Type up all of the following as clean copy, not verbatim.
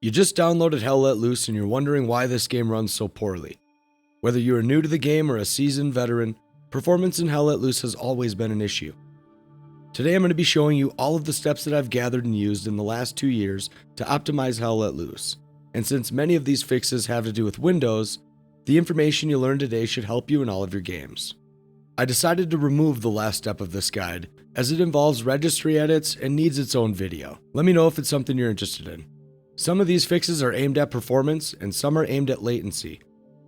You just downloaded Hell Let Loose and you're wondering why this game runs so poorly. Whether you are new to the game or a seasoned veteran, performance in Hell Let Loose has always been an issue. Today I'm going to be showing you all of the steps that I've gathered and used in the last 2 years to optimize Hell Let Loose. And since many of these fixes have to do with Windows, the information you learn today should help you in all of your games. I decided to remove the last step of this guide, as it involves registry edits and needs its own video. Let me know if it's something you're interested in. Some of these fixes are aimed at performance, and some are aimed at latency.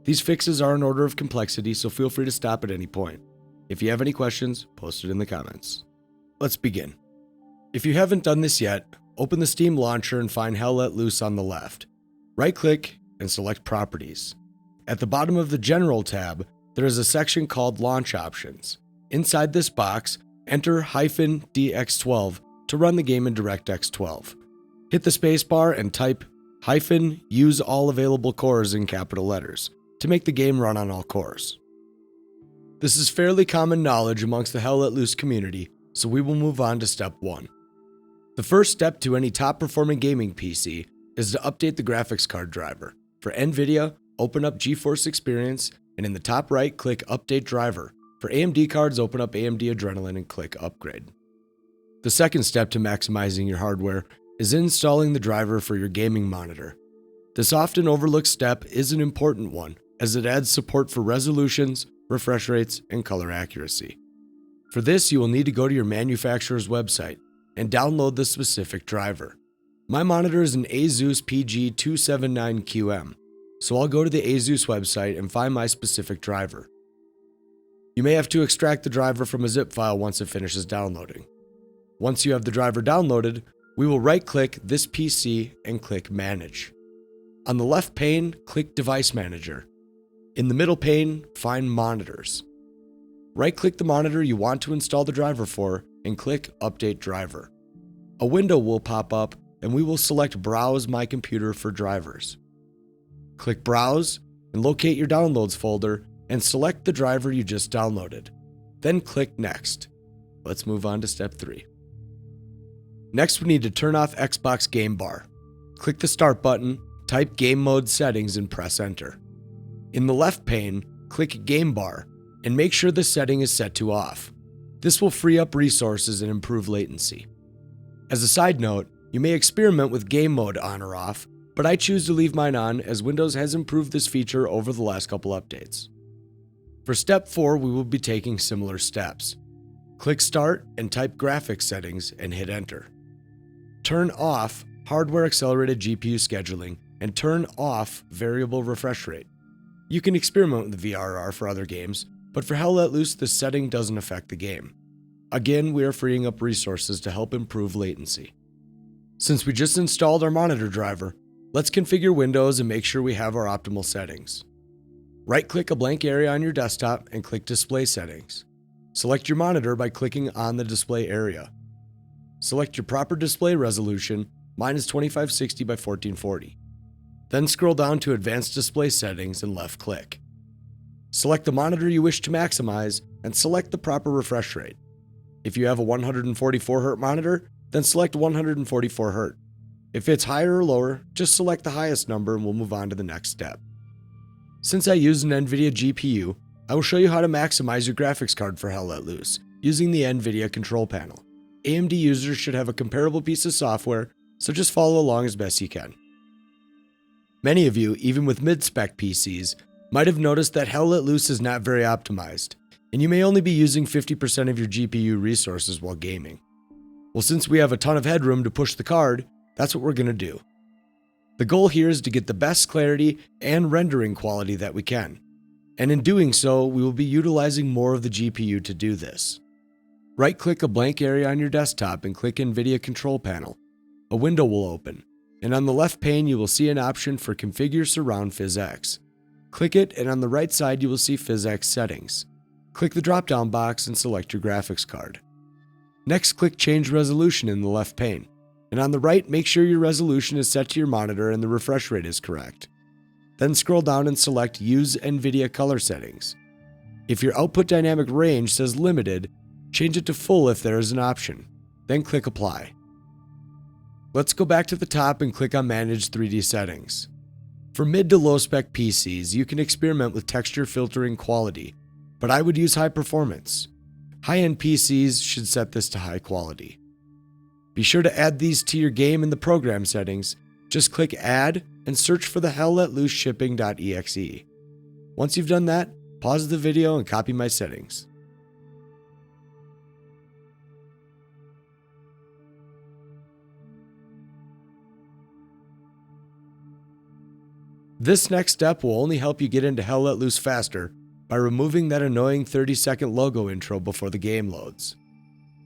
These fixes are in order of complexity, so feel free to stop at any point. If you have any questions, post it in the comments. Let's begin. If you haven't done this yet, open the Steam launcher and find Hell Let Loose on the left. Right-click and select Properties. At the bottom of the General tab, there is a section called Launch Options. Inside this box, enter -DX12 to run the game in DirectX 12. Hit the spacebar and type "use all available cores" in capital letters to make the game run on all cores. This is fairly common knowledge amongst the Hell Let Loose community, so we will move on to step 1. The first step to any top-performing gaming PC is to update the graphics card driver. For NVIDIA, open up GeForce Experience, and in the top right, click Update Driver. For AMD cards, open up AMD Adrenalin and click Upgrade. The second step to maximizing your hardware is installing the driver for your gaming monitor. This often overlooked step is an important one, as it adds support for resolutions, refresh rates, and color accuracy. For this, you will need to go to your manufacturer's website and download the specific driver. My monitor is an ASUS PG279QM, so I'll go to the ASUS website and find my specific driver. You may have to extract the driver from a zip file once it finishes downloading. Once you have the driver downloaded, we will right-click this PC and click Manage. On the left pane, click Device Manager. In the middle pane, find Monitors. Right-click the monitor you want to install the driver for and click Update Driver. A window will pop up and we will select Browse My Computer for drivers. Click Browse and locate your Downloads folder and select the driver you just downloaded. Then click Next. Let's move on to step 3. Next, we need to turn off Xbox Game Bar. Click the Start button, type Game Mode Settings and press Enter. In the left pane, click Game Bar and make sure the setting is set to off. This will free up resources and improve latency. As a side note, you may experiment with game mode on or off, but I choose to leave mine on as Windows has improved this feature over the last couple updates. For step 4, we will be taking similar steps. Click Start and type Graphics Settings and hit Enter. Turn off Hardware Accelerated GPU Scheduling and turn off Variable Refresh Rate. You can experiment with the VRR for other games, but for Hell Let Loose, this setting doesn't affect the game. Again, we are freeing up resources to help improve latency. Since we just installed our monitor driver, let's configure Windows and make sure we have our optimal settings. Right-click a blank area on your desktop and click Display Settings. Select your monitor by clicking on the display area. Select your proper display resolution, mine is 2560 by 1440. Then scroll down to Advanced Display Settings and left-click. Select the monitor you wish to maximize and select the proper refresh rate. If you have a 144Hz monitor, then select 144Hz. If it's higher or lower, just select the highest number and we'll move on to the next step. Since I use an NVIDIA GPU, I will show you how to maximize your graphics card for Hell Let Loose using the NVIDIA control panel. AMD users should have a comparable piece of software, so just follow along as best you can. Many of you, even with mid-spec PCs, might have noticed that Hell Let Loose is not very optimized, and you may only be using 50% of your GPU resources while gaming. Well, since we have a ton of headroom to push the card, that's what we're going to do. The goal here is to get the best clarity and rendering quality that we can, and in doing so, we will be utilizing more of the GPU to do this. Right-click a blank area on your desktop and click NVIDIA Control Panel. A window will open, and on the left pane you will see an option for Configure Surround PhysX. Click it, and on the right side you will see PhysX Settings. Click the drop-down box and select your graphics card. Next, click Change Resolution in the left pane, and on the right, make sure your resolution is set to your monitor and the refresh rate is correct. Then scroll down and select Use NVIDIA Color Settings. If your output dynamic range says Limited, change it to Full if there is an option. Then click Apply. Let's go back to the top and click on Manage 3D Settings. For mid to low spec PCs, you can experiment with texture filtering quality, but I would use high performance. High-end PCs should set this to high quality. Be sure to add these to your game in the program settings. Just click Add and search for the hellletlooseshipping.exe. Once you've done that, pause the video and copy my settings. This next step will only help you get into Hell Let Loose faster by removing that annoying 30-second logo intro before the game loads.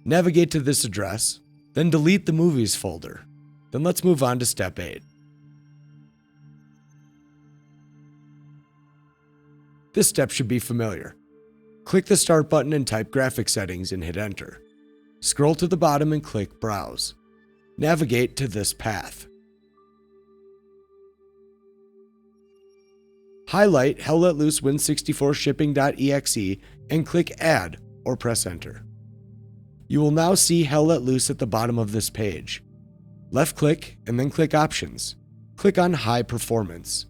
Navigate to this address, then delete the Movies folder. Then let's move on to Step 8. This step should be familiar. Click the Start button and type Graphics Settings and hit Enter. Scroll to the bottom and click Browse. Navigate to this path. Highlight Hell Let Loose Win64Shipping.exe and click Add or press Enter. You will now see Hell Let Loose at the bottom of this page. Left click and then click Options. Click on High Performance.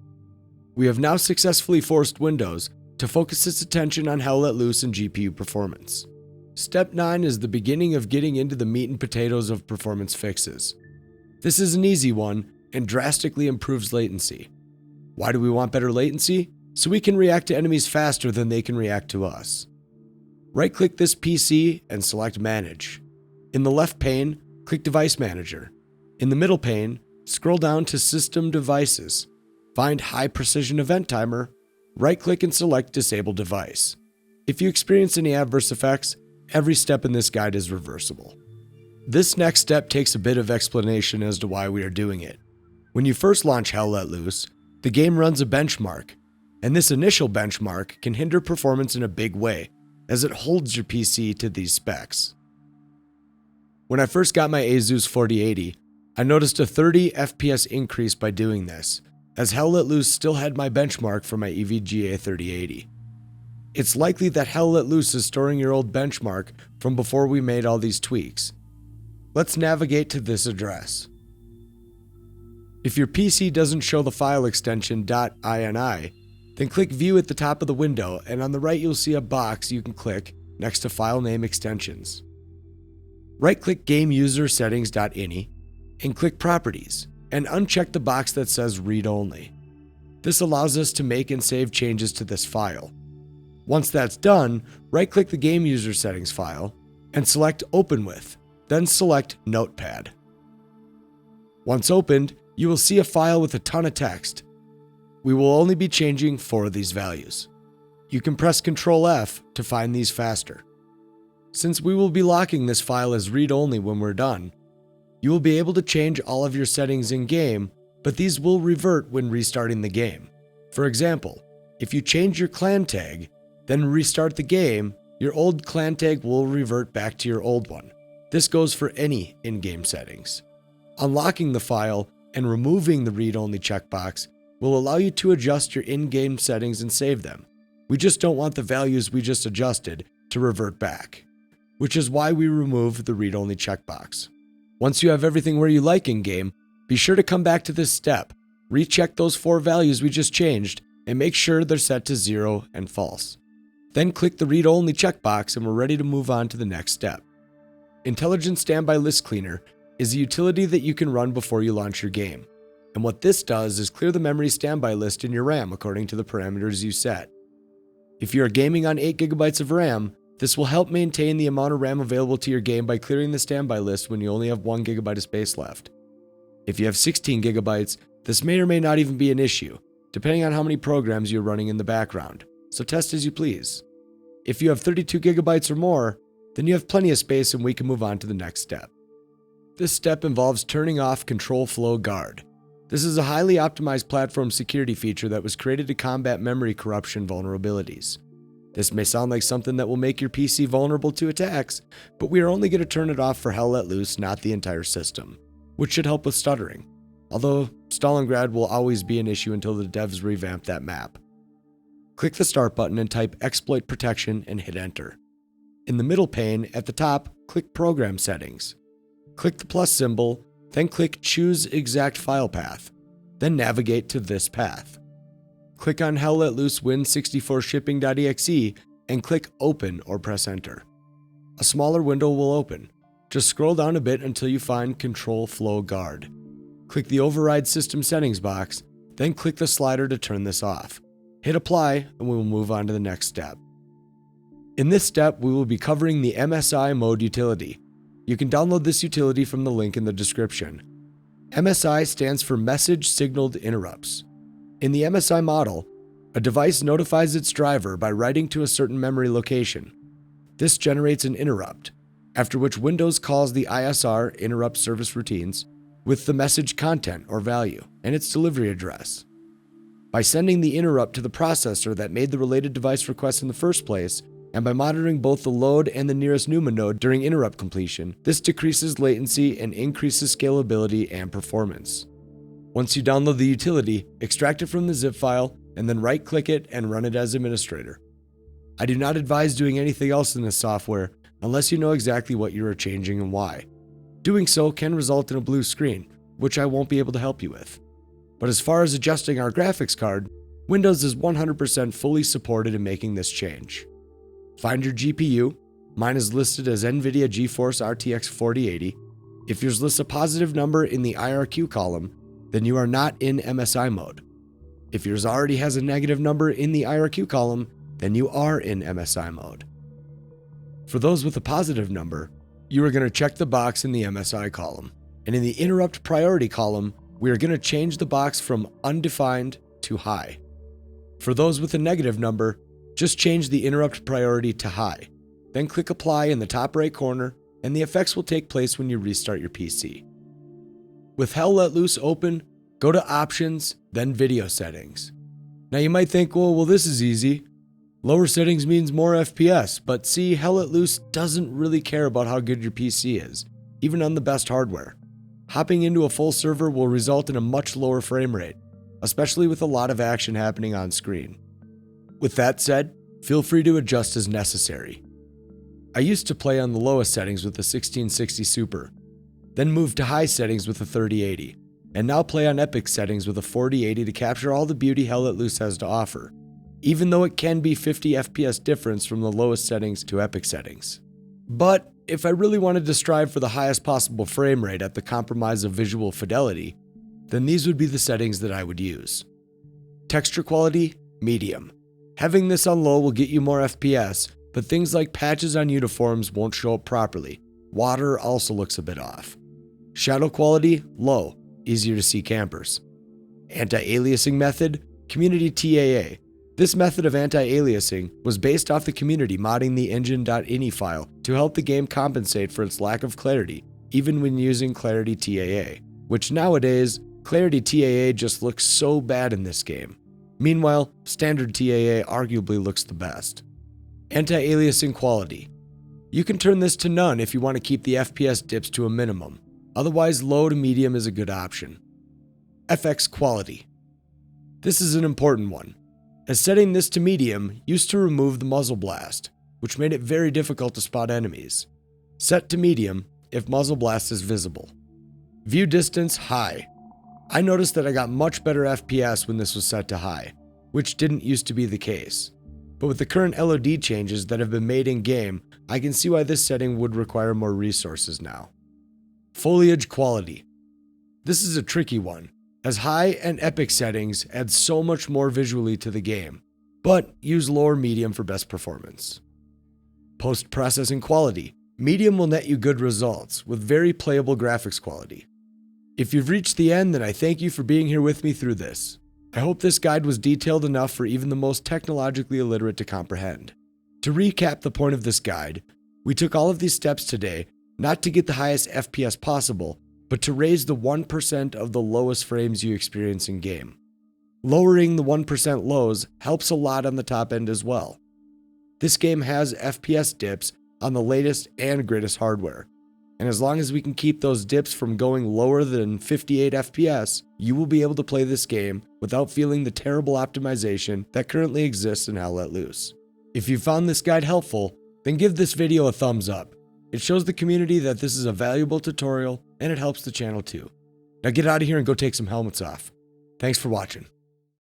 We have now successfully forced Windows to focus its attention on Hell Let Loose and GPU performance. Step 9 is the beginning of getting into the meat and potatoes of performance fixes. This is an easy one and drastically improves latency. Why do we want better latency? So we can react to enemies faster than they can react to us. Right-click this PC and select Manage. In the left pane, click Device Manager. In the middle pane, scroll down to System Devices. Find High Precision Event Timer. Right-click and select Disable Device. If you experience any adverse effects, every step in this guide is reversible. This next step takes a bit of explanation as to why we are doing it. When you first launch Hell Let Loose, the game runs a benchmark, and this initial benchmark can hinder performance in a big way, as it holds your PC to these specs. When I first got my Asus 4080, I noticed a 30 FPS increase by doing this, as Hell Let Loose still had my benchmark for my EVGA 3080. It's likely that Hell Let Loose is storing your old benchmark from before we made all these tweaks. Let's navigate to this address. If your PC doesn't show the file extension .ini, then click View at the top of the window, and on the right you'll see a box you can click next to File Name Extensions. Right-click GameUserSettings.ini and click Properties, and uncheck the box that says Read Only. This allows us to make and save changes to this file. Once that's done, right-click the GameUserSettings file and select Open With, then select Notepad. Once opened, you will see a file with a ton of text. We will only be changing 4 of these values. You can press Ctrl F to find these faster. Since we will be locking this file as read-only when we're done, you will be able to change all of your settings in-game, but these will revert when restarting the game. For example, if you change your clan tag, then restart the game, your old clan tag will revert back to your old one. This goes for any in-game settings. Unlocking the file and removing the read-only checkbox will allow you to adjust your in-game settings and save them. We just don't want the values we just adjusted to revert back, which is why we remove the read-only checkbox. Once you have everything where you like in-game, be sure to come back to this step, recheck those 4 values we just changed, and make sure they're set to 0 and false. Then click the read-only checkbox and we're ready to move on to the next step. Intelligent Standby List Cleaner is a utility that you can run before you launch your game. And what this does is clear the memory standby list in your RAM according to the parameters you set. If you are gaming on 8 GB of RAM, this will help maintain the amount of RAM available to your game by clearing the standby list when you only have 1 GB of space left. If you have 16 GB, this may or may not even be an issue, depending on how many programs you're running in the background, so test as you please. If you have 32 GB or more, then you have plenty of space and we can move on to the next step. This step involves turning off Control Flow Guard. This is a highly optimized platform security feature that was created to combat memory corruption vulnerabilities. This may sound like something that will make your PC vulnerable to attacks, but we are only going to turn it off for Hell Let Loose, not the entire system, which should help with stuttering. Although Stalingrad will always be an issue until the devs revamp that map. Click the Start button and type Exploit Protection and hit Enter. In the middle pane, at the top, click Program Settings. Click the plus symbol, then click Choose Exact File Path, then navigate to this path. Click on Hell Let Loose Win64Shipping.exe and click Open or press Enter. A smaller window will open. Just scroll down a bit until you find Control Flow Guard. Click the Override System Settings box, then click the slider to turn this off. Hit Apply and we will move on to the next step. In this step, we will be covering the MSI Mode Utility. You can download this utility from the link in the description. MSI stands for Message Signaled Interrupts. In the MSI model, a device notifies its driver by writing to a certain memory location. This generates an interrupt, after which Windows calls the ISR interrupt service routines with the message content or value and its delivery address. By sending the interrupt to the processor that made the related device request in the first place, and by monitoring both the load and the nearest NUMA node during interrupt completion, this decreases latency and increases scalability and performance. Once you download the utility, extract it from the zip file, and then right-click it and run it as administrator. I do not advise doing anything else in this software unless you know exactly what you are changing and why. Doing so can result in a blue screen, which I won't be able to help you with. But as far as adjusting our graphics card, Windows is 100% fully supported in making this change. Find your GPU. Mine is listed as NVIDIA GeForce RTX 4080. If yours lists a positive number in the IRQ column, then you are not in MSI mode. If yours already has a negative number in the IRQ column, then you are in MSI mode. For those with a positive number, you are going to check the box in the MSI column. And in the interrupt priority column, we are going to change the box from undefined to high. For those with a negative number, just change the interrupt priority to high. Then click Apply in the top right corner, and the effects will take place when you restart your PC. With Hell Let Loose open, go to Options, then Video Settings. Now you might think, well, this is easy. Lower settings means more FPS, but see, Hell Let Loose doesn't really care about how good your PC is, even on the best hardware. Hopping into a full server will result in a much lower frame rate, especially with a lot of action happening on screen. With that said, feel free to adjust as necessary. I used to play on the lowest settings with the 1660 Super, then moved to high settings with the 3080, and now play on epic settings with a 4080 to capture all the beauty Hell Let Loose has to offer, even though it can be 50 FPS difference from the lowest settings to epic settings. But if I really wanted to strive for the highest possible frame rate at the compromise of visual fidelity, then these would be the settings that I would use. Texture quality, medium. Having this on low will get you more FPS, but things like patches on uniforms won't show up properly. Water also looks a bit off. Shadow quality, low, easier to see campers. Anti-aliasing method, community TAA. This method of anti-aliasing was based off the community modding the engine.ini file to help the game compensate for its lack of clarity, even when using Clarity TAA, which nowadays, Clarity TAA just looks so bad in this game. Meanwhile, standard TAA arguably looks the best. Anti-aliasing quality. You can turn this to none if you want to keep the FPS dips to a minimum. Otherwise, low to medium is a good option. FX quality. This is an important one, as setting this to medium used to remove the muzzle blast, which made it very difficult to spot enemies. Set to medium if muzzle blast is visible. View distance high. I noticed that I got much better FPS when this was set to high, which didn't used to be the case. But with the current LOD changes that have been made in-game, I can see why this setting would require more resources now. Foliage quality. This is a tricky one, as high and epic settings add so much more visually to the game, but use low or medium for best performance. Post-processing quality. Medium will net you good results, with very playable graphics quality. If you've reached the end, then I thank you for being here with me through this. I hope this guide was detailed enough for even the most technologically illiterate to comprehend. To recap the point of this guide, we took all of these steps today, not to get the highest FPS possible, but to raise the 1% of the lowest frames you experience in game. Lowering the 1% lows helps a lot on the top end as well. This game has FPS dips on the latest and greatest hardware, and as long as we can keep those dips from going lower than 58 FPS, you will be able to play this game without feeling the terrible optimization that currently exists in Hell Let Loose. If you found this guide helpful, then give this video a thumbs up. It shows the community that this is a valuable tutorial, and it helps the channel too. Now get out of here and go take some helmets off. Thanks for watching.